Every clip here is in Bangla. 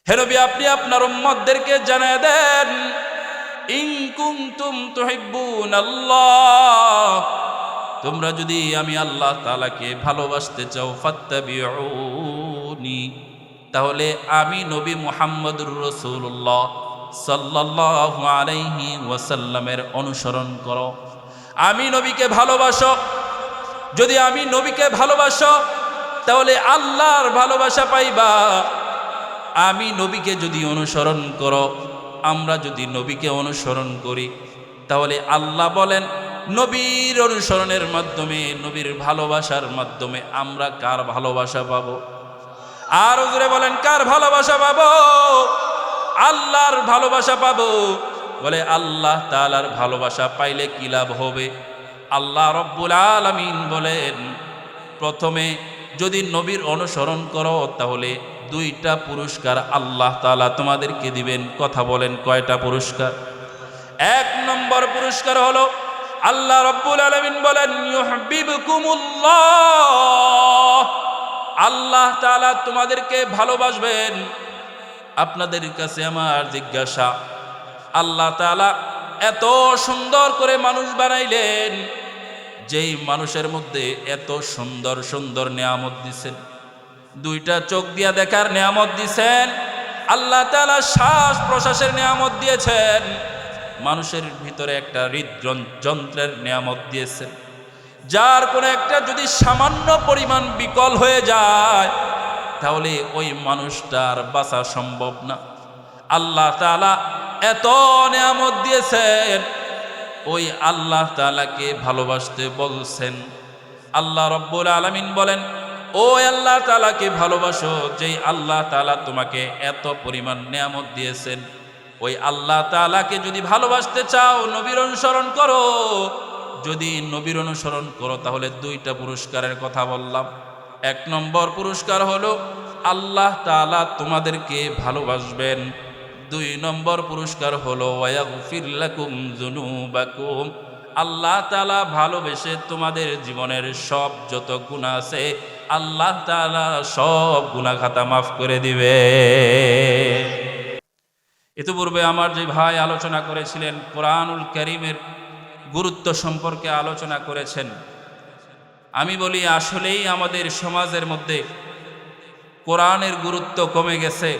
হে নবী, আপনি আপনার উম্মতদেরকে জানিয়ে দেন, ইন কুনতুম তুহিব্বুনাল্লাহ, তোমরা যদি আমি আল্লাহ তাআলাকে ভালোবাসতে চাও, ফাত্তাবিউনি, তাহলে আমি নবী মুহাম্মদুর রাসূলুল্লাহ সাল্লাল্লাহু আলাইহি ওয়াসাল্লামের অনুসরণ করো। আমি নবীকে ভালোবাসো। যদি আমি নবীকে ভালোবাসো, তাহলে আল্লাহর ভালোবাসা পাইবা। আমি নবীকে যদি অনুসরণ করো, আমরা যদি নবীকে অনুসরণ করি, তাহলে আল্লাহ বলেন নবীর অনুসরণের মাধ্যমে, নবীর ভালোবাসার মাধ্যমে আমরা কার ভালোবাসা পাবো? আর হুজুরে বলেন কার ভালোবাসা পাবো? আল্লাহর ভালোবাসা পাবো। বলে আল্লাহ তাআলার ভালোবাসা পাইলে কি লাভ হবে? আল্লাহ রব্বুল আলামিন বলেন, প্রথমে যদি নবীর অনুসরণ করো, তাহলে দুইটা পুরস্কার আল্লাহ তাআলা তোমাদেরকে দিবেন। কথা বলেন, কয়টা পুরস্কার? এক নম্বর পুরস্কার হলো, আল্লাহ রব্বুল আলামিন বলেন, ইউহিব্বুকুমুল্লাহ, আল্লাহ তাআলা তোমাদেরকে ভালোবাসবেন। আপনাদের কাছে আমার জিজ্ঞাসা, আল্লাহ তাআলা এত সুন্দর করে মানুষ বানাইলেন, যেই মানুষের মধ্যে এত সুন্দর সুন্দর নিয়ামত দিছেন, দুইটা চোখ দিয়া দেখার নিয়ামত দিছেন, আল্লাহ তাআলা শ্বাস প্রশ্বাসের নিয়ামত দিয়েছেন, মানুষের ভিতরে একটা হৃদযন্ত্রের নিয়ামত দিয়েছেন, যার কোনো একটা যদি সামান্য পরিমাণ বিকল হয়ে যায়, তাহলে ওই মানুষটার বাঁচা সম্ভব না। আল্লাহ তাআলা এত নিয়ামত দিয়েছেন, ওই আল্লাহ তাআলাকে ভালোবাসতে বলছেন। আল্লাহ রব্বুল আলামিন বলেন, ও আল্লাহ তাআলাকে ভালোবাসো, যেই আল্লাহ তাআলা তোমাকে এত পরিমাণ নিয়ামত দিয়েছেন। ওই আল্লাহ তাআলাকে যদি ভালোবাসতে চাও, নবীর অনুসরণ করো। যদি নবীর অনুসরণ করো, তাহলে দুইটা পুরস্কারের কথা বললাম। এক নম্বর পুরস্কার হলো আল্লাহ তাআলা তোমাদেরকে ভালোবাসবেন। দুই নম্বর পুরস্কার হলো ওয়াগফির লাকুম যুনুবাকুম, আল্লাহ তাআলা ভালোবেসে তোমাদের জীবনের সব যত গুনাহ আছে, আল্লাহ তাআলা সব গুনাহ খাতা মাফ করে দিবে। ইতিপূর্বে আমার যে ভাই আলোচনা করেছিলেন, কোরআনুল কারীমের গুরুত্ব সম্পর্কে আলোচনা করেছেন। আমি বলি, আসলেই আমাদের সমাজের মধ্যে কোরআনের গুরুত্ব কমে গেছে,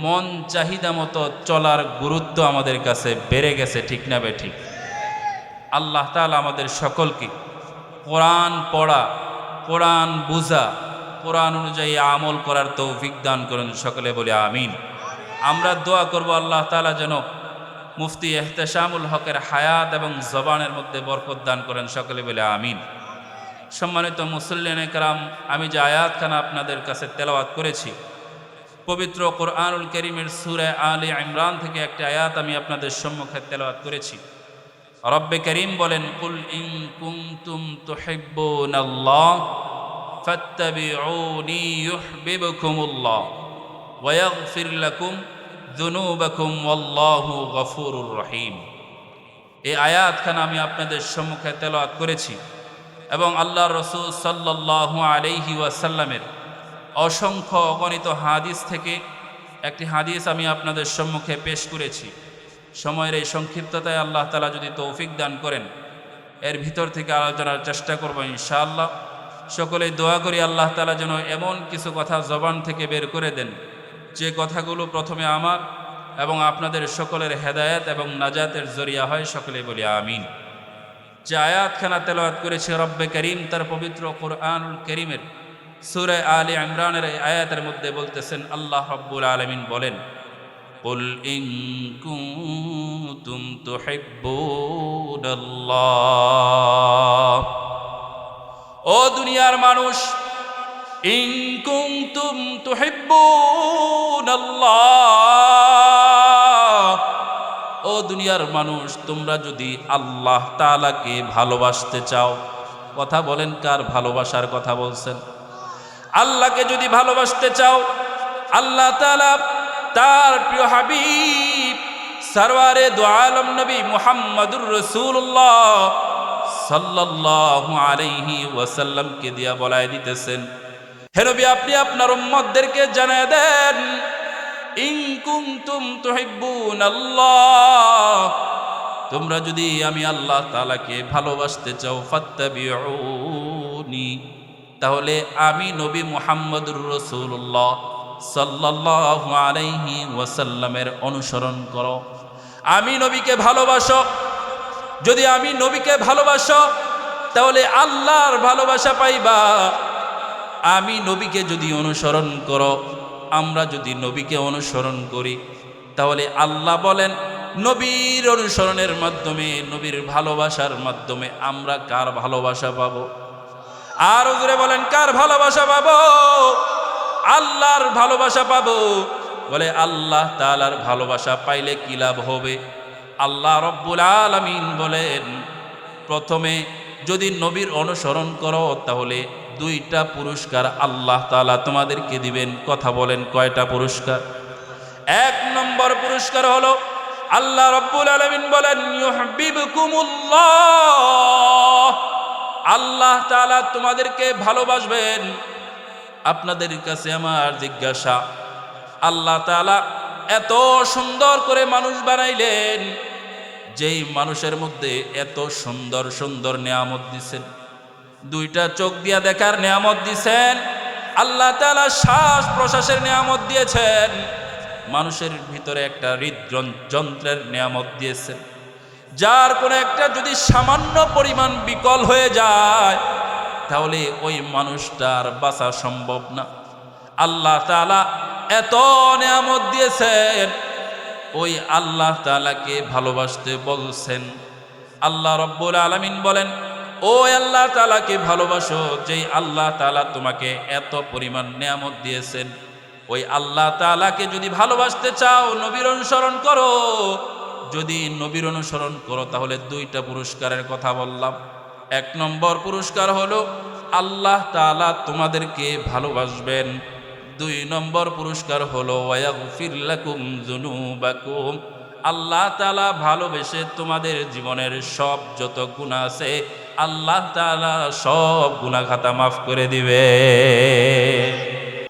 মন চাহিদা মতো চলার গুরুত্ব আমাদের কাছে বেড়ে গেছে। ঠিক না বে ঠিক? আল্লাহ তাআলা আমাদের সকলকে কোরআন পড়া, কোরআন বুঝা, কোরআন অনুযায়ী আমল করার তৌফিক দান করেন। সকলে বলি আমিন। আমরা দোয়া করব আল্লাহ তাআলা যেন মুফতি ইহতেশামুল হকের হায়াত এবং জবানের মধ্যে বরকত দান করেন। সকলে বলি আমিন। সম্মানিত মুসল্লিয়ানে কেরাম, আমি যে আয়াতখানা আপনাদের কাছে তেলাওয়াত করেছি, পবিত্র কোরআনুল কারীমের সূরা আলে ইমরান থেকে একটি আয়াত আমি আপনাদের সম্মুখে তেলাওয়াত করেছি। রব্বে করিম বলেন, কুল ইন কুনতুম তুহিব্বুনাল্লাহ ফাত্তাবিউনি ইউহিব্বুকুমুল্লাহ ওয়া ইয়াগফির লাকুম যুনুবাকুম ওয়াল্লাহু গফুরুর রহিম। এই আয়াতখানা আমি আপনাদের সম্মুখে তেলাওয়াত করেছি এবং আল্লাহর রাসূল সাল্লাল্লাহু আলাইহি ওয়াসাল্লামের অসংখ্য অগণিত হাদিস থেকে একটি হাদিস আমি আপনাদের সম্মুখে পেশ করেছি। সময়ের এই সংক্ষিপ্ততায় আল্লাহ তাআলা যদি তৌফিক দান করেন, এর ভিতর থেকে আলোচনার চেষ্টা করব ইনশাআল্লাহ। সকলেই দোয়া করি আল্লাহ তাআলা যেন এমন কিছু কথা জবান থেকে বের করে দেন, যে কথাগুলো প্রথমে আমার এবং আপনাদের সকলের হেদায়েত এবং নাজাতের জরিয়া হয়। সকলেই বলি আমিন। যে আয়াতখানা তেলাওয়াত করেছে রব্বে করিম তার পবিত্র কোরআনুল কারীমের সূরা আলে ইমরানের এই আয়াতের মধ্যে বলতেছেন, আল্লাহ রাব্বুল আলামিন বলেন, কুল ইন কুনতুম তুহিব্বুনাল্লাহ, ও দুনিয়ার মানুষ, ইন কুনতুম তুহিব্বুনাল্লাহ, ও দুনিয়ার মানুষ, তোমরা যদি আল্লাহ তাআলাকে ভালোবাসতে চাও। কথা বলেন, কার ভালোবাসার কথা বলছেন? আল্লাহকে যদি ভালোবাসতে চাও, আল্লাহ তাআলা তার প্রিয় হাবিব সরওয়ারে দু আলম নবী মুহাম্মদুর রাসূলুল্লাহ সাল্লাল্লাহু আলাইহি ওয়াসাল্লামকে দিয়া বলায় দিতেছেন, হে নবী, আপনি আপনার উম্মতদেরকে জানিয়ে দেন, কুনতুম তুহিব্বুনাল্লাহ, তোমরা যদি আমি আল্লাহ তাআলাকে ভালোবাসতে চাও, ফাত্তাবিউনি, তাহলে আমি নবী মুহাম্মদুর রাসূলুল্লাহ সাল্লাল্লাহু আলাইহি ওয়াসাল্লামের অনুসরণ করো। আমি নবীকে ভালোবাসো, যদি আমি নবীকে ভালোবাসো তাহলে আল্লাহর ভালোবাসা পাইবা। আমি নবীকে যদি অনুসরণ করো, আমরা যদি নবীকে অনুসরণ করি, তাহলে আল্লাহ বলেন নবীর অনুসরণের মাধ্যমে, নবীর ভালোবাসার মাধ্যমে আমরা কার ভালোবাসা পাবো? আর জোরে বলেন, কার ভালোবাসা পাবো? আল্লাহর ভালোবাসা পাবো। বলে আল্লাহ তাআলার ভালোবাসা পাইলে কি লাভ হবে? আল্লাহ রব্বুল আলামিন বলেন, প্রথমে যদি নবীর অনুসরণ করো তাহলে দুইটা পুরস্কার আল্লাহ তাআলা তোমাদেরকে দিবেন। কথা বলেন, কয়টা পুরস্কার? এক নম্বর পুরস্কার হলো আল্লাহ রব্বুল আলামিন বলেন ইউহিব্বুকুমুল্লাহ, আল্লাহ তাআলা তোমাদেরকে ভালোবাসবেন। আপনাদের কাছে আমার জিজ্ঞাসা, আল্লাহ তাআলা এত সুন্দর করে মানুষ বানাইলেন, যেই মানুষের মধ্যে এত সুন্দর সুন্দর নিয়ামত দিছেন, দুইটা চোখ দিয়া দেখার নিয়ামত দিছেন, আল্লাহ তাআলা শ্বাস প্রশ্বাসের নিয়ামত দিয়েছেন, মানুষের ভিতরে একটা হৃদযন্ত্রের নিয়ামত দিয়েছেন, যার কোনো একটা যদি সামান্য পরিমাণ বিকল হয়ে যায় তাহলে ওই মানুষটার বাঁচা সম্ভব না। আল্লাহ তাআলা এত নিয়ামত দিয়েছেন, ওই আল্লাহ তাআলাকে ভালোবাসতে বলছেন। আল্লাহ রব্বুল আলামিন বলেন, ও আল্লাহ তাআলাকে ভালোবাসো, যেই আল্লাহ তাআলা তোমাকে এত পরিমাণ নিয়ামত দিয়েছেন। ওই আল্লাহ তাআলাকে যদি ভালোবাসতে চাও, নবীর অনুসরণ করো। যদি নবীর অনুসরণ করো তাহলে দুইটা পুরস্কারের কথা বললাম। এক নম্বর পুরস্কার হলো আল্লাহ তাআলা তোমাদেরকে ভালোবাসবেন। দুই নম্বর পুরস্কার হলো ওয়াগফির লাকুম যুনুবাকুম, আল্লাহ তাআলা ভালোবেসে তোমাদের জীবনের সব যত গুনাহ আছে আল্লাহ তাআলা সব গুনাহ খাতা মাফ করে দিবে।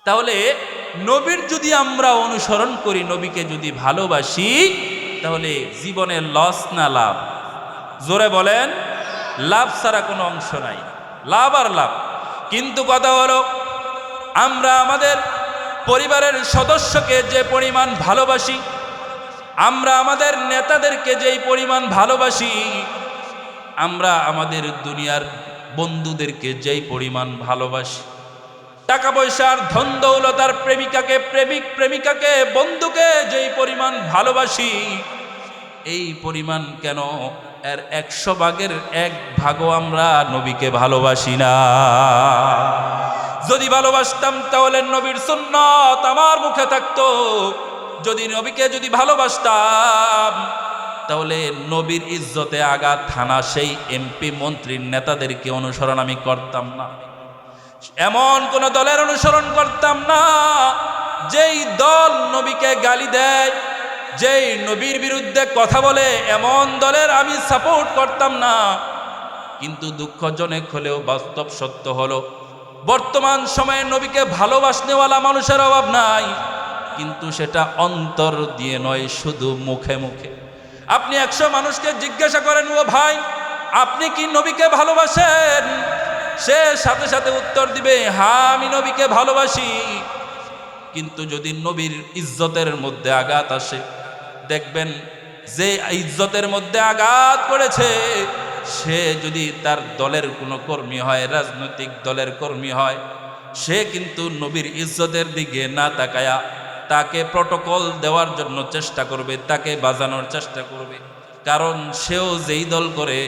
তাহলে নবীর যদি আমরা অনুসরণ করি, নবীকে যদি ভালোবাসি, তাহলে জীবনে লস না লাভ? জোরে বলেন, লাভ ছাড়া কোনো অংশ নাই, লাভ আর লাভ। কিন্তু কথা হলো, আমরা আমাদের পরিবারের সদস্যকে যে পরিমাণ ভালোবাসি, আমরা আমাদের নেতাদেরকে যেই পরিমাণ ভালোবাসি, আমরা আমাদের দুনিয়ার বন্ধুদেরকে যেই পরিমাণ ভালোবাসি, টাকা পয়সার ধন দৌলতার প্রেমিকাকে, প্রেমিকাকে, বন্ধুকে যেই পরিমাণ ভালোবাসি, এই পরিমাণ কেন এর 100 ভাগের 1 ভাগও আমরা নবীকে ভালোবাসি না? যদি ভালোবাসতাম তাহলে নবীর সুন্নাত আমার মুখে থাকতো। যদি নবীকে যদি ভালোবাসতাম তাহলে নবীর ইজ্জতে আঘাত হানা সেই এমপি মন্ত্রীর নেতাদেরকে অনুসরণ আমি করতাম না। এমন কোন দলের অনুসরণ করতাম না যেই দল নবীকে গালি দেয়, যেই নবীর বিরুদ্ধে কথা বলে, এমন দলের আমি সাপোর্ট করতাম না। কিন্তু দুঃখজনক হলেও বাস্তব সত্য হলো, বর্তমান সময়ে নবীকে ভালোবাসনেওয়ালা মানুষের অভাব নাই, কিন্তু সেটা অন্তর দিয়ে নয়, শুধু মুখে মুখে। আপনি 100 মানুষকে জিজ্ঞাসা করেন, ও ভাই আপনি কি নবীকে ভালোবাসেন? সে সাথে সাথে উত্তর দিবে, হ্যাঁ আমি নবীকে ভালোবাসি। কিন্তু যদি নবীর ইজ্জতের মধ্যে আঘাত আসে, দেখবেন যে ইজ্জতের মধ্যে আঘাত করেছে সে যদি তার দলের কোনো কর্মী হয়, রাজনৈতিক দলের কর্মী হয়, সে কিন্তু নবীর ইজ্জতের দিকে না তাকায়া তাকে প্রটোকল দেওয়ার জন্য চেষ্টা করবে, তাকে বাজানোর চেষ্টা করবে। কারণ সেও যেই দল করে,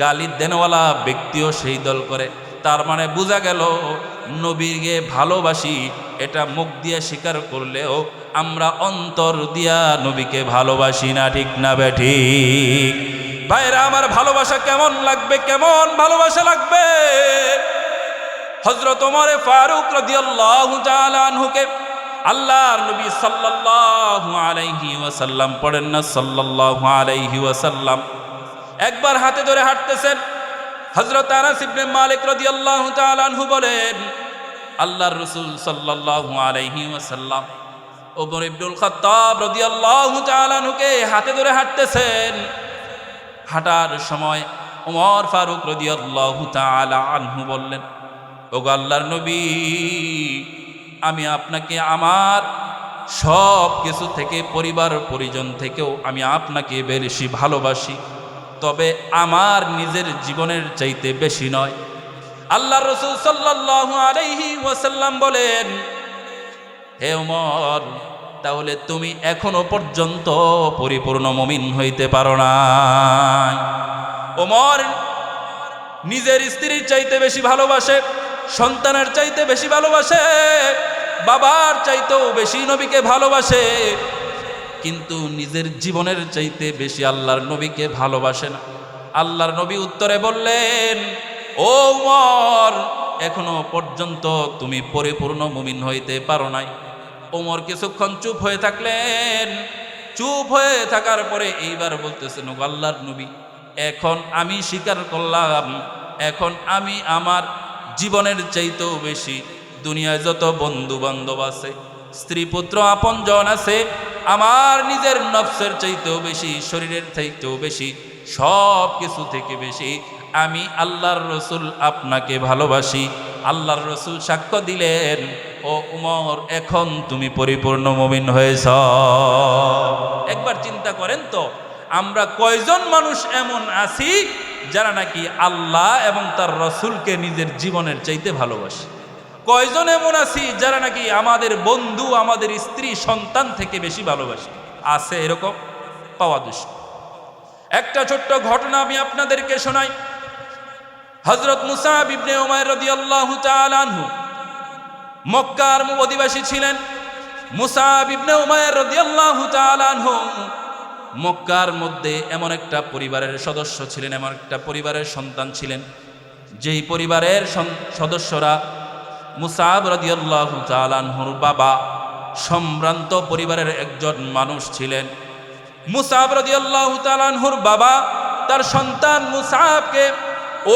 গালি দেনওয়ালা ব্যক্তিও সেই দল করে। তার মানে বোঝা গেল নবীকে ভালোবাসি, এটা মুখ দিয়ে স্বীকার করলেও আমরা অন্তর দিয়া নবীকে ভালোবাসি না। ঠিক না বেঠিক? ভাইরা আমার, ভালোবাসা কেমন লাগবে? কেমন ভালোবাসা লাগবে? হযরত ওমর ফারুক রাদিয়াল্লাহু তাআলা আনহুকে আল্লাহর নবী সাল্লাল্লাহু আলাইহি ওয়াসাল্লাম, পড়েন না সাল্লাল্লাহু আলাইহি ওয়াসাল্লাম, একবার হাতে ধরে হাঁটতেছেন। হযরত আনাস ইবনে মালিক রাদিয়াল্লাহু তাআলা আনহু বলেন, আল্লাহর রাসূল সাল্লাল্লাহু আলাইহি ওয়াসাল্লাম ওমর ইবনুল খাত্তাব রাদিয়াল্লাহু তাআলা আনহুকে হাতে ধরে হাঁটতেছেন। হাঁটার সময় ওমর ফারুক রাদিয়াল্লাহু তাআলা আনহু বললেন, ওগো আল্লাহর নবী, আমি আপনাকে আমার সব কিছু থেকে, পরিবার পরিজন থেকেও আমি আপনাকে বেশি ভালোবাসি, তবে আমার নিজের জীবনের চাইতে বেশি নয়। আল্লাহর রাসূল সাল্লাল্লাহু আলাইহি ওয়াসাল্লাম বলেন, হে ওমর, তাহলে তুমি এখনো পর্যন্ত পরিপূর্ণ মুমিন হইতে পারো না। ওমর নিজের স্ত্রীর চাইতে বেশি ভালোবাসে, সন্তানের চাইতে বেশি ভালোবাসে, বাবার চাইতেও বেশি নবীকে ভালোবাসে, কিন্তু নিজের জীবনের চাইতে বেশি আল্লাহর নবীকে ভালোবাসে না। আল্লাহর নবী উত্তরে বললেন, ও ওমর, এখনো পর্যন্ত তুমি পরিপূর্ণ মুমিন হইতে পারো নাই। ওমর কিছুক্ষণ চুপ হয়ে থাকলেন। চুপ হয়ে থাকার পরে এইবার বলতেছেন, ও আল্লাহর নবী, এখন আমি স্বীকার করলাম, এখন আমি আমার জীবনের চাইতেও বেশি, দুনিয়ায় যত বন্ধু বান্ধব আছে, স্ত্রী পুত্র আপনজন আছে, আমার নিজের নফসের চাইতেও বেশি, শরীরের চাইতেও বেশি, সব কিছু থেকে বেশি আমি আল্লাহর রসুল আপনাকে ভালোবাসি। আল্লাহর রসুল সাক্ষ্য দিলেন, ও উমর, এখন তুমি পরিপূর্ণ মুমিন হয়েছ। একবার চিন্তা করেন তো, আমরা কয়জন মানুষ এমন আছি যারা নাকি আল্লাহ এবং তার রসুলকে নিজের জীবনের চাইতে ভালোবাসে? কয়জন এমন আছি যারা নাকি আমাদের বন্ধু, আমাদের স্ত্রী, সন্তান থেকে বেশি ভালোবাসে? আছে এরকম? পাওয়া দুষ্কর। একটা ছোট্ট ঘটনা আমি আপনাদেরকে শোনাই। হযরত মুসআব ইবনে উমাইর রাদিয়াল্লাহু তাআলা আনহু মক্কার অধিবাসী ছিলেন। মুসআব ইবনে উমাইর রাদিয়াল্লাহু তাআলা আনহু মক্কার মধ্যে এমন একটা পরিবারের সদস্য ছিলেন, এমন একটা পরিবারের সন্তান ছিলেন, যেই পরিবারের সদস্যরা মুসআব রাদিয়াল্লাহু তাআলা আনহুর বাবা সম্ভ্রান্ত পরিবারের একজন মানুষ ছিলেন। মুসআব রাদিয়াল্লাহু তাআলা আনহুর বাবা তার সন্তান মুসআবকে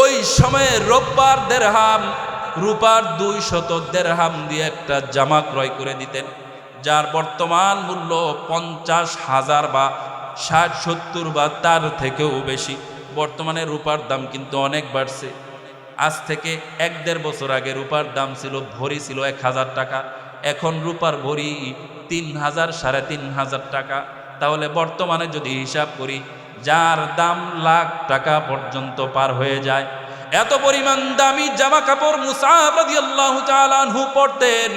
ওই সময়ে রূপার দেরহাম, রূপার 200 দেরহাম দিয়ে একটা জামা ক্রয় করে দিতেন, যার বর্তমান মূল্য 50,000 বা 60-70 বা তার থেকেও বেশি। বর্তমানে রূপার দাম কিন্তু অনেক বাড়ছে। আজ থেকে 1-1.5 বছর আগে রূপার দাম ছিল, ভরি ছিল 1000 টাকা, এখন রূপার ভরি 3000, 3500 টাকা। তাহলে বর্তমানে যদি হিসাব করি, যার দাম লাখ টাকা পর্যন্ত পার হয়ে যায়। এত পরিমাণ দামি জামা কাপড় মুসআব রাদিয়াল্লাহু তাআলা আনহু পরতেন।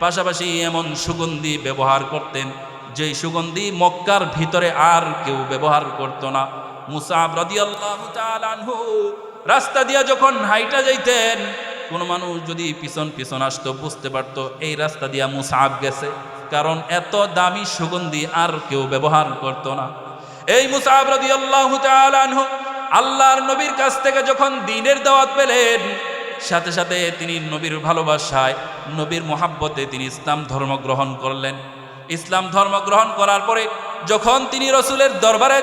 পাশাপাশি এমন সুগন্ধি ব্যবহার করতেন যেই সুগন্ধি মক্কার ভিতরে আর কেউ ব্যবহার করত না। মুসআব রাদিয়াল্লাহু তাআলা আনহু রাস্তা দিয়া যখন হাইটা যাইতেন, কোনো মানুষ যদি পিছন পিছন আসতো বুঝতে পারত এই রাস্তা দিয়া মুসআব গেছে, কারণ এত দামি সুগন্ধি আর কেউ ব্যবহার করত না। এই মুসআব রাদিয়াল্লাহু তাআলা আনহু আল্লাহর নবীর কাছ থেকে যখন দ্বীনের দাওয়াত পেলেন, সাথে সাথে তিনি নবীর ভালোবাসায়, নবীর মোহাব্বতে তিনি ইসলাম ধর্ম গ্রহণ করলেন। ইসলাম ধর্ম গ্রহণ করার পরে যখন তিনি রসুলের দরবারে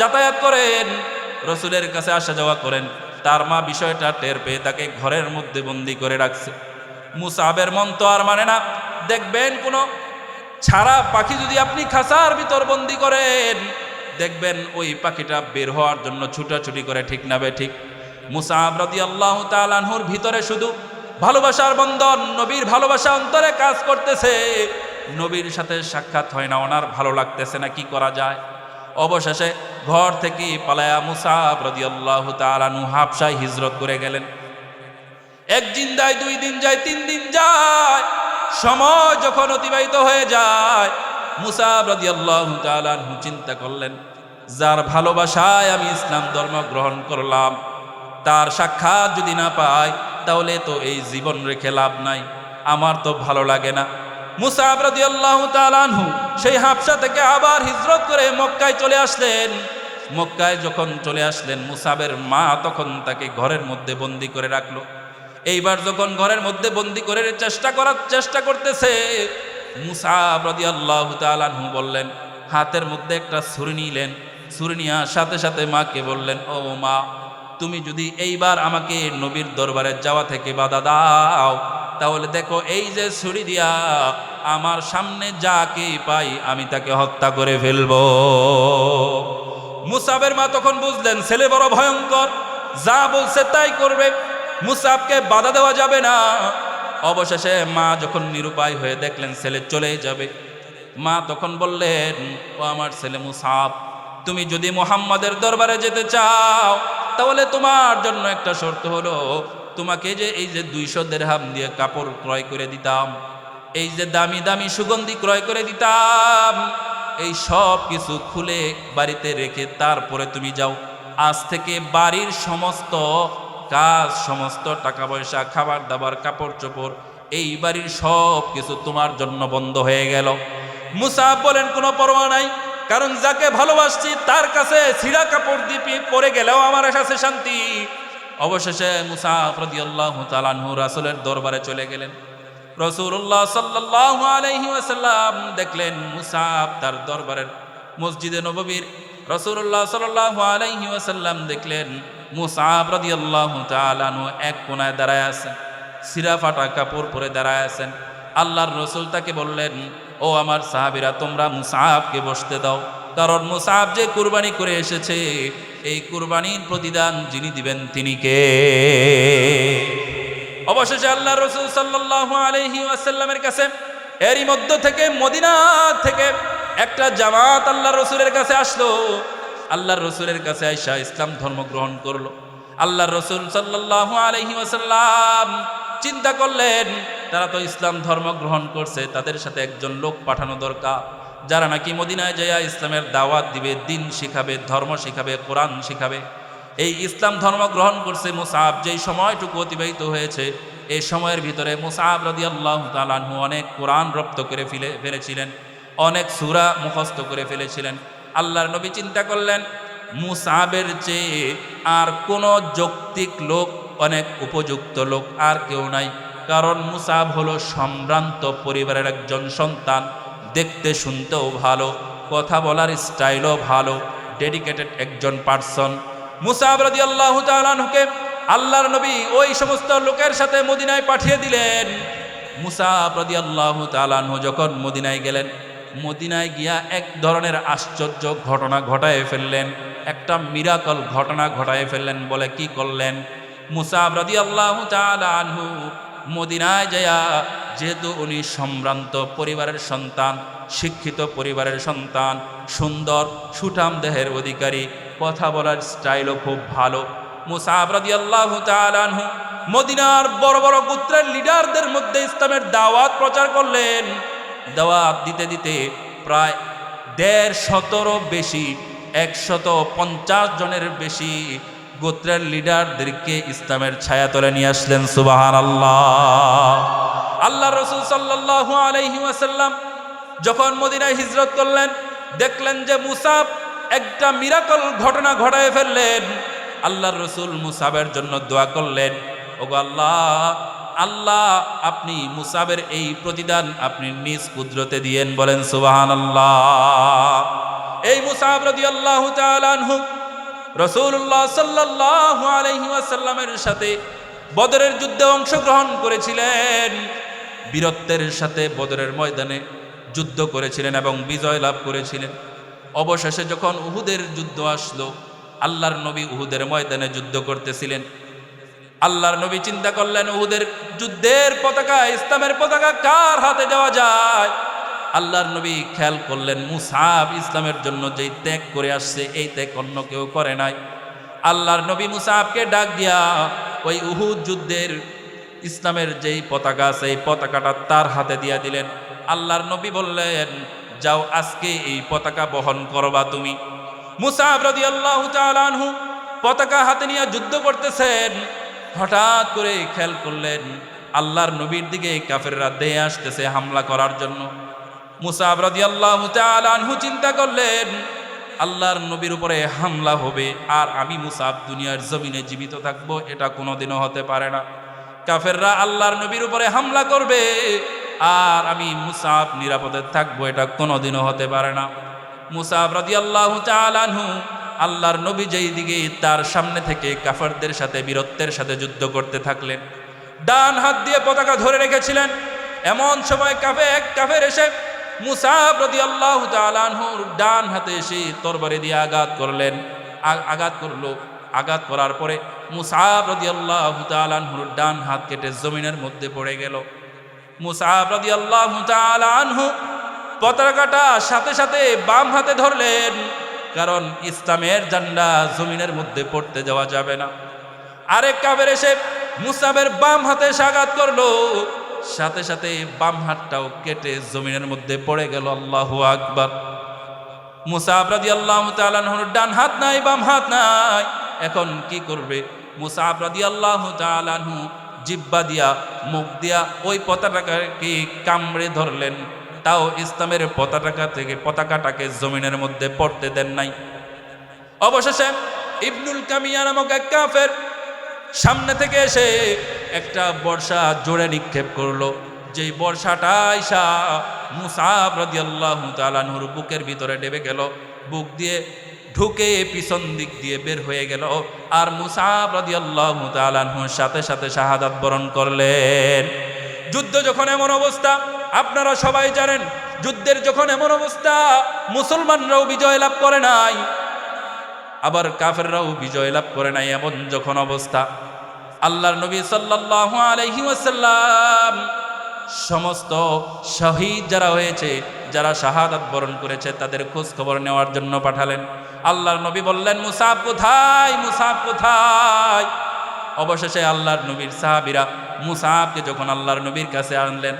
যাতায়াত করেন, রসুলের কাছে আসা যাওয়া করেন, তার মা বিষয়টা টের পেয়ে তাকে ঘরের মধ্যে বন্দি করে রাখছে। মুসআবের মন তো আর মানে না। দেখবেন কোনো ছাড়া পাখি যদি আপনি খাঁচার ভিতর বন্দি করেন, দেখবেন ওই পাখিটা বের হওয়ার জন্য ছুটাছুটি করে, ঠিক না বে ঠিক? মুসআব রাদিয়াল্লাহু তাআলা আনহুর ভিতরে শুধু ভালোবাসার বন্ধন, নবীর ভালোবাসা অন্তরে কাজ করতেছে। নবীর সাথে সাক্ষাৎ হয় না, ওনার ভালো লাগতেছে না, কি করা যায়? অবশেষে ঘর থেকে পালায়া মুসআব রাদিয়াল্লাহু তাআলা আনহু হাবশায় হিজরত করে গেলেন। 1 দিন যায়, 2 দিন যায়, 3 দিন যায়। সময় যখন অতিবাহিত হয়ে যায়, মুসআব রাদিয়াল্লাহু তাআলা আনহু চিন্তা করলেন, যার ভালোবাসায় আমি ইসলাম ধর্ম গ্রহণ করলাম, তার সাক্ষাৎ যদি না পাই তাহলে তো এই জীবন রেখে লাভ নাই, আমার তো ভালো লাগে না। মুসআব রাদিয়াল্লাহু তাআলা আনহু সেই হাবশা থেকে আবার হিজরত করে মক্কায় চলে আসলেন। মক্কায় যখন চলে আসলেন, মুসআবের মা তখন তাকে ঘরের মধ্যে বন্দি করে রাখলো। এইবার যখন ঘরের মধ্যে বন্দি করে চেষ্টা করতেছে, মুসআব রাদিয়াল্লাহু তাআলা আনহু বললেন, হাতের মধ্যে একটা ছুরি নিলেন। ছুরি নেওয়ার সাথে সাথে মাকে বললেন, ও মা, তুমি যদি এইবার আমাকে নবীর দরবারে যাওয়া থেকে বাধা দাও, তাহলে দেখো এই যে ছুরি দিয়া আমার সামনে যাকে পাই আমি তাকে হত্যা করে ফেলবো। মুসাবের মা তখন বুঝলেন ছেলে বড় ভয়ঙ্কর, যা বলছে তাই করবে, মুসাবকে বাধা দেওয়া যাবে না। অবশেষে মা যখন নিরুপায় হয়ে দেখলেন ছেলে চলেই যাবে, মা তখন বললেন, ও আমার ছেলে মুসাব, তুমি যদি মুহাম্মাদের দরবারে যেতে চাও তাহলে তোমার জন্য একটা শর্ত হলো, তোমাকে যে এই যে 200 দিরহাম দিয়ে কাপড় ক্রয় করে দিতাম, এই যে দামি দামি সুগন্ধি ক্রয় করে দিতাম, এই সব কিছু খুলে বাড়িতে রেখে তারপরে তুমি যাও। আজ থেকে বাড়ির সমস্ত কাজ, সমস্ত টাকা পয়সা, খাবার দাবার, কাপড় চোপড়, এই বাড়ির সব কিছু তোমার জন্য বন্ধ হয়ে গেল। মুসাব বলেন কোনো পরোয়া নাই, কারণ যাকে ভালোবাসছি তার কাছে ছিঁড়া কাপড় দিয়ে পরে গেলেও আমার কাছে শান্তি। অবশেষে মুসাব রাদিয়াল্লাহু তাআলা আনহু রাসূলের দরবারে চলে গেলেন। রাসূলুল্লাহ সাল্লাল্লাহু আলাইহি ওয়াসাল্লাম দেখলেন মুসাব তার দরবারের মসজিদে নববীর, রাসূলুল্লাহ সাল্লাল্লাহু আলাইহি ওয়াসাল্লাম দেখলেন মুসাব রাদিয়াল্লাহু তাআলা আনহু এক কোণায় দাঁড়ায় আছেন, ছিঁড়া ফাটা কাপড় পরে দাঁড়ায় আছেন। আল্লাহর রাসূল তাকে বললেন, ও আমার সাহাবীরা, তোমরা মুসাবকে বসতে দাও, কারণ মুসাব যে কুরবানি করে এসেছে, এই কুরবানির প্রতিদান যিনি দিবেন তিনি কে? অবশেষে আল্লাহর রাসূল সাল্লাল্লাহু আলাইহি ওয়াসাল্লামের কাছে এরই মধ্য থেকে মদিনা থেকে একটা জামাত আল্লাহর রাসূলের কাছে আসলো। আল্লাহর রাসূলের কাছে আয়েশা ইসলাম ধর্ম গ্রহণ করলো। আল্লাহর রাসূল সাল্লাল্লাহু আলাইহি ওয়াসাল্লাম চিন্তা করলেন, তারা তো ইসলাম ধর্ম গ্রহণ করছে, তাদের সাথে একজন লোক পাঠানো দরকার, যারা নাকি মদিনায় যাইয়া ইসলামের দাওয়াত দিবে, দিন শিখাবে, ধর্ম শিখাবে, কোরআন শিখাবে। এই ইসলাম ধর্ম গ্রহণ করছে মুসাব, যেই সময়টুকু অতিবাহিত হয়েছে এই সময়ের ভিতরে মুসাব রাদিয়াল্লাহু তাআলা আনহু অনেক কোরআন রপ্ত করে ফেলেছিলেন, অনেক সূরা মুখস্থ করে ফেলেছিলেন। আল্লাহর নবী চিন্তা করলেন, মুসাবের চেয়ে আর কোনো যৌক্তিক লোক, অনেক উপযুক্ত লোক আর কেউ নাই, কারণ মুসাব হলো সম্ভ্রান্ত পরিবারের একজন সন্তান, দেখতে শুনতেও ভালো, কথা বলার স্টাইলও ভালো, ডেডিকেটেড একজন পার্সন। মুসাব রাদিয়াল্লাহু তাআলা আনহুকে আল্লাহর নবী ওই সমস্ত লোকের সাথে মদিনায় পাঠিয়ে দিলেন। মুসাব রাদিয়াল্লাহু তাআলা আনহু যখন মদিনায় গেলেন, মদিনায় গিয়া এক ধরনের আশ্চর্য ঘটনা ঘটায় ফেললেন, একটা মিরাকল ঘটনা ঘটায় ফেললেন। বলে কি করলেন? মুসাব রাদিয়াল্লাহু তাআলা আনহু মদিনায় যায়া, যেহেতু উনি সম্ভ্রান্ত পরিবারের সন্তান, শিক্ষিত পরিবারের সন্তান, সুন্দর সুঠাম দেহের অধিকারী, কথা বলার স্টাইলও খুব ভালো, মুসাব রাদিয়াল্লাহু তাআলা আনহু মদিনার বড় বড় গোত্রের লিডারদের মধ্যে ইসলামের দাওয়াত প্রচার করলেন। দাওয়াত দিতে দিতে প্রায় 150 বেশি, 150 জনের বেশি গোত্রের লিডারদেরকে ইসলামের ছায়াতলে নিয়ে আসলেন। সুবহানাল্লাহ। আল্লাহর রাসূল সাল্লাল্লাহু আলাইহি ওয়াসাল্লাম যখন মদিনায় হিজরত করলেন, দেখলেন যে মুসাব একটা মিরাকল ঘটনা ঘটায় ফেললেন। আল্লাহর রাসূল মুসাবের জন্য দোয়া করলেন, ওগো আল্লাহ, আল্লাহ আপনি মুসাবের এই প্রতিদান আপনি নিজ কুদরতে দিয়েন। বলেন সুবহানাল্লাহ। এই মুসাব রাদিয়াল্লাহু তাআলা আনহু রাসূলুল্লাহ সাল্লাল্লাহু আলাইহি ওয়াসাল্লামের সাথে বদরের যুদ্ধে অংশগ্রহণ করেছিলেন, বীরত্বের সাথে বদরের ময়দানে যুদ্ধ করেছিলেন এবং বিজয় লাভ করেছিলেন। অবশেষে যখন উহুদের যুদ্ধ আসলো, আল্লাহর নবী উহুদের ময়দানে যুদ্ধ করতেছিলেন। আল্লাহর নবী চিন্তা করলেন, উহুদের যুদ্ধের পতাকা, ইসলামের পতাকা কার হাতে দেওয়া যায়? আল্লাহর নবী খেয়াল করলেন, মুসাব ইসলামের জন্য যেই ত্যাগ করে আসছে, এই ত্যাগ অন্য কেউ করে নাই। আল্লাহর নবী মুসাবকে ডাক দিয়া ওই উহুদ যুদ্ধের ইসলামের যেই পতাকা আছে, এই পতাকাটা তার হাতে দিয়া দিলেন। আল্লাহর নবী বললেন, যাও আজকে এই পতাকা বহন করবা তুমি। মুসাব রাদিয়াল্লাহু তাআলা আনহু পতাকা হাতে নিয়ে যুদ্ধ করতেছেন। হঠাৎ করে খেয়াল করলেন, আল্লাহর নবীর দিকে কাফেররা দেহে আসতেছে হামলা করার জন্য। মুসাব রাদিয়াল্লাহু তাআলা আনহু চিন্তা করলেন, আল্লাহর নবীর উপরে হামলা হবে আর আমি মুসাব দুনিয়ার জমিনে জীবিত থাকবো, এটা কোনোদিনও হতে পারে না। কাফেররা আল্লাহর নবীর উপরে হামলা করবে আর আমি মুসাব নিরাপদে থাকবো, এটা কোনোদিনও হতে পারে না। মুসাব রাদিয়াল্লাহু তাআলা আনহু আল্লাহর নবী যেই দিকে তার সামনে থেকে কাফেরদের সাথে বীরত্বের সাথে যুদ্ধ করতে থাকলেন, ডান হাত দিয়ে পতাকা ধরে রেখেছিলেন। এমন সময় এক কাফের এসে মুসাব রাদিয়াল্লাহু তাআলা আনহুর ডান হাতে এসে তরবারি দিয়ে আঘাত করলেন। আঘাত করার পরে মুসাব রাদিয়াল্লাহু তাআলা আনহুর ডান হাত কেটে জমিনের মধ্যে পড়ে গেল। মুসাব রাদিয়াল্লাহু তাআলা আনহু পতাকাটা সাথে সাথে বাম হাতে ধরলেন, কারণ ইসলামের ঝান্ডা জমিনের মধ্যে পড়তে যাওয়া যাবে না। আরেক কাফের এসে মুসাবের বাম হাতে আঘাত করলো, সাথে সাথে বাম হাতটাও কেটে জমিনের মধ্যে পড়ে গেল। আল্লাহু আকবার। মুসাব রাদিয়াল্লাহু তাআলা আনহুর ডান হাত নাই, বাম হাত নাই, এখন কি করবে? মুসাব রাদিয়াল্লাহু তাআলা আনহু জিহ্বা দিয়া, মুখ দিয়া ওই পতাকাটাকে কামড়ে ধরলেন, তাও ইসলামের পতাকাটাকে জমিনের মধ্যে পড়তে দেন নাই। অবশেষে ইবনুল কামিয়া নামক এক কাফের সামনে থেকে এসে একটা বর্ষা জোরে নিক্ষেপ করলো। যেই বর্ষাটা আইসা মুসাব রাদিয়াল্লাহু তাআলা আনহুর বুকের ভিতরে ডেবে গেল, বুক দিয়ে ঢুকে পিছন দিক দিয়ে বের হয়ে গেল। আর মুসাব রাদিয়াল্লাহু তাআলা আনহুর সাথে সাথে শাহাদাত বরণ করলেন। যুদ্ধ যখন এমন অবস্থা, আপনারা সবাই জানেন, যুদ্ধের যখন এমন অবস্থা, মুসলমানরাও বিজয় লাভ করে নাই, আবার কাফেররাও বিজয় লাভ করে নাই, এমন যখন অবস্থা, আল্লাহর নবী সাল্লাল্লাহু আলাইহি ওয়াসাল্লাম সমস্ত শহীদ যারা হয়েছে, যারা শাহাদাত বরণ করেছে, তাদের খোঁজ খবর নেওয়ার জন্য পাঠালেন। আল্লাহর নবী বললেন, মুসাব কোথায়, মুসাব কোথায়? অবশেষে আল্লাহর নবীর সাহাবীরা মুসাবকে যখন আল্লাহর নবীর কাছে আনলেন,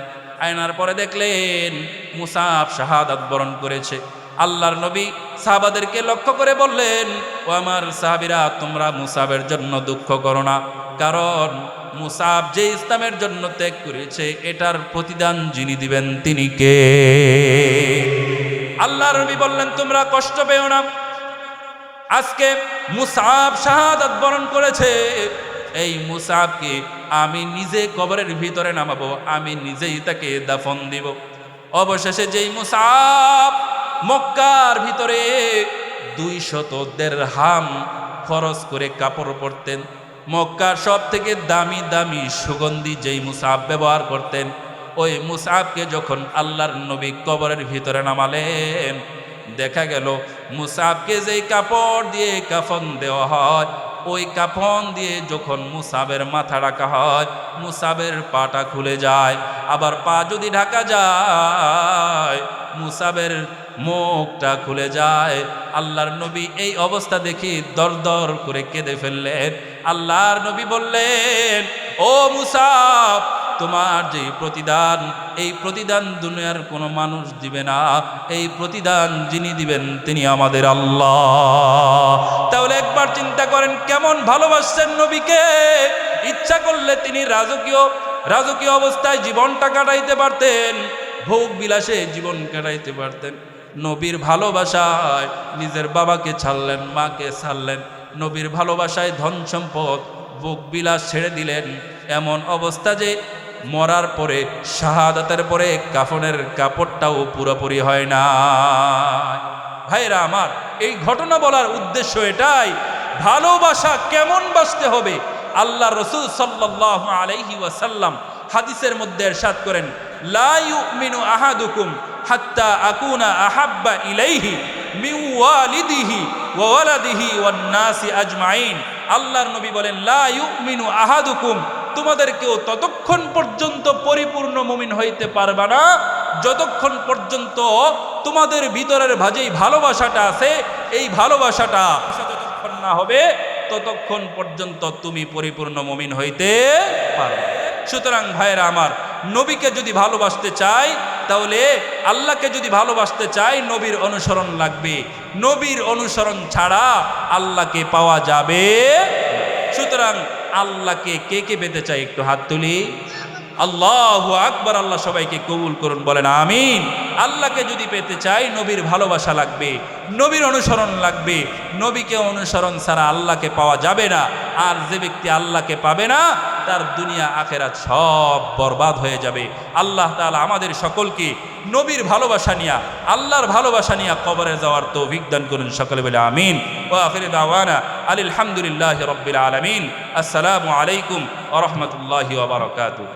আনার পরে দেখলেন মুসাব শাহাদাত বরণ করেছে। আল্লাহর নবী সাহাবাদেরকে লক্ষ্য করে বললেন, ও আমার সাহাবীরা, তোমরা মুসাবের জন্য দুঃখ করো না, কারণ মুসাব যে ইসলামের জন্য ত্যাগ করেছে, এটার প্রতিদান যিনি দিবেন তিনি কে? আল্লাহর নবী বললেন, তোমরা কষ্ট পেও না, আজকে মুসাব শাহাদাত বরণ করেছে, এই মুসাবকে আমি নিজে কবরের ভিতরে নামাবো, আমি নিজেই তাকে দাফন দিব। অবশেষে যেই মুসাব মক্কার ভিতরে 200 দিরহাম খরচ করে কাপড় পরতেন, মক্কার সব থেকে দামি দামি সুগন্ধি যেই মুসাব ব্যবহার করতেন, ওই মুসাবকে যখন আল্লাহর নবী কবরের ভিতরে নামালেন, দেখা গেল মুসাবকে যেই কাপড় দিয়ে কাফন দেওয়া হয়, ওই কাফন দিয়ে যখন মুসাবের মাথা ঢাকা হয়, মুসাবের পাটা খুলে যায়। আবার পা যদি ঢাকা যায়, মুসাবের মুখটা খুলে যায়। আল্লাহর নবী এই অবস্থা দেখি দর দর করে কেঁদে ফেললেন। আল্লাহর নবী বললেন, ও মুসাব, তোমার যে প্রতিদান, এই প্রতিদান দুনিয়ার কোনো মানুষ দিবে না, এই প্রতিদান যিনি দিবেন তিনি আমাদের আল্লাহ। তাহলে একবার চিন্তা করেন, কেমন ভালোবাসছেন নবীকে। ইচ্ছা করলে তিনি রাজকীয় অবস্থায় জীবনটা কাটাইতে পারতেন, ভোগ বিলাসে জীবন কাটাইতে পারতেন। নবীর ভালোবাসায় নিজের বাবাকে ছাড়লেন, মাকে ছাড়লেন, নবীর ভালোবাসায় ধন সম্পদ ভোগ বিলাস ছেড়ে দিলেন। এমন অবস্থা যে মরার পরে, শাহাদাতের পরে কাফনের কাপড়টাও পুরোপুরি হয় না। ভাইরা আমার, এই ঘটনা বলার উদ্দেশ্য এটাই, ভালোবাসা কেমন বাসতে হবে। আল্লাহ রাসূল সাল্লাল্লাহু আলাইহি ওয়াসাল্লাম হাদিসের মধ্যে ইরশাদ করেন, লা ইউমিনু আহাদুকুম হাত্তা আকুনা আহাব্বা ইলাইহি মিন ওয়ালিদিহি ওয়া ওয়ালাদিহি ওয়ান নাসি আজমাইন। আল্লাহর নবী বলেন, লা ইউমিনু আহাদুকুম, তোমাদের কেউ ততক্ষণ পর্যন্ত পরিপূর্ণ মুমিন হইতে পারবে না যতক্ষণ পর্যন্ত তোমাদের ভিতরের যেই ভালোবাসাটা আছে, এই ভালোবাসাটা যতক্ষণ না হবে ততক্ষণ পর্যন্ত তুমি পরিপূর্ণ মুমিন হইতে পারবে। সুতরাং ভাইরা আমার, নবীকে যদি ভালোবাসতে চাই, তাহলে আল্লাহকে যদি ভালোবাসতে চাই, নবীর অনুসরণ লাগবে। নবীর অনুসরণ ছাড়া আল্লাহকে পাওয়া যাবে। সুতরাং আল্লাহকে কে কে পেতে চাই, একটু হাত তুলি। আল্লাহু আকবার। আল্লাহ সবাইকে কবুল করুন, বলেন আমিন। আল্লাহকে যদি পেতে চাই, নবীর ভালোবাসা লাগবে, নবীর অনুসরণ লাগবে। নবীকে অনুসরণ ছাড়া আল্লাহকে পাওয়া যাবে না। আর যে ব্যক্তি আল্লাহকে পাবে না, তার দুনিয়া আখেরাত সব বরবাদ হয়ে যাবে। আল্লাহ তাআলা আমাদের সকলকে নবীর ভালোবাসা নিয়া, আল্লাহর ভালোবাসা নিয়া কবরে যাওয়ার তৌফিক দান করুন। সকলে বলে আমিন। ওয়া আখিরু দাওয়ানা আলহামদুলিল্লাহি রাব্বিল আলামিন। আসসালামু আলাইকুম ওয়া রাহমাতুল্লাহি ওয়া বারাকাতুহু।